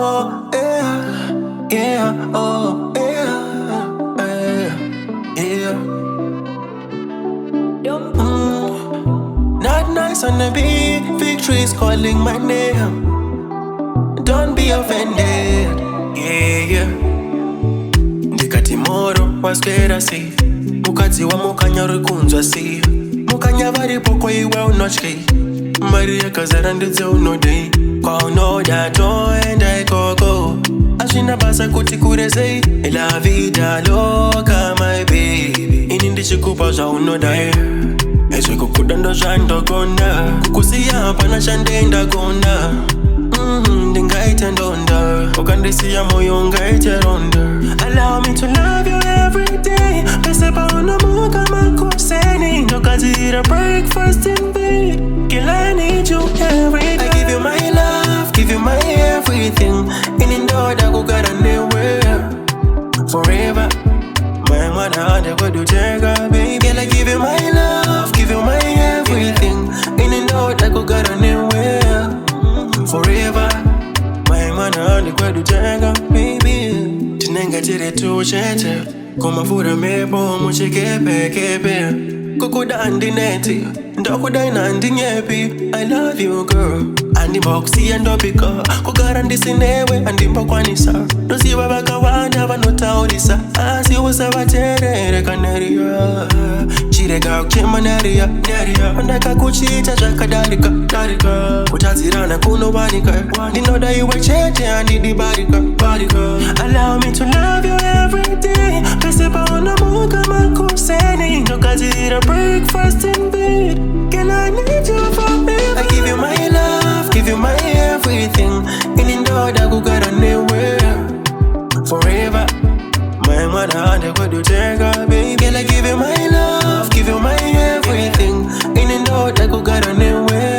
oh yeah, yeah, oh yeah, yeah. Not nice on the beat, victory's calling my name. Don't be offended, yeah. Ndikati moro waswera si mukadzi wa mukanya uri kunzwa si mukanya varipo kwa iwe unotyi mari yakazara ndidze unodei kwaunoda toenda ikoko azvina basa kuti kure sei la vida loca my baby ini ndichikupa zvaunoda ezvekukuda ndozvandogona kukusiya hapana chandendagona ndingaita ndonda ukandisiya moyo ungaita ronda. Allow me to love you every day pese paunomuka makuseni ndokadzira breakfast in bed. Girl, I need you every day. I give you my love, give you my everything. Ini ndoda kugara newe forever. My mwana ande kudutega baby. Girl, I give you my love, give you my everything. Ini ndoda kugara newe forever. My mwana ande kudutega baby. Tinenga tiri tuchete kumafura mepo muchikepe kukuda andineti ndokuda inandinyepi. I love you girl andimbokusiya ndopika kugara ndisinewe andimbokwanisa ndoziva vakawanda vanotaurisa asi usavaterere kaneriya chirega kuchema neriya ndakakuchita zvakadarika kutadzirana kunowanika ndinoda iwe chete handidibarika. Allow me to love you every day pese paunomuka makuseni ndokadzira breakfast in bed. Girl, I need you forever. I give you my love, give you my everything. Ini ndoda kugara newe forever. My mwana ande kudutega baby. Girl, I give you my love, give you my everything. Ini ndoda kugara newe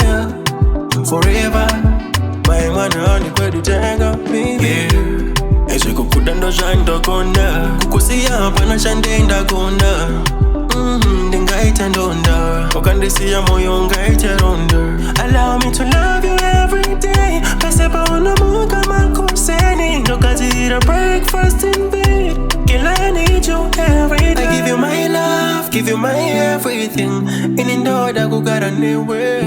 forever. My mwana ande kudutega baby. Ezvekukuda ndozvandogona kukusiya hapana chandendagona. Ndingaita ndonda ukandisiya moyo ungaita ronda. Allow me to love you every day pese paunomuka makuseni ndokadzira breakfast in bed. Girl, I need you every day. I give you my love, give you my everything. Ini ndoda kugara newe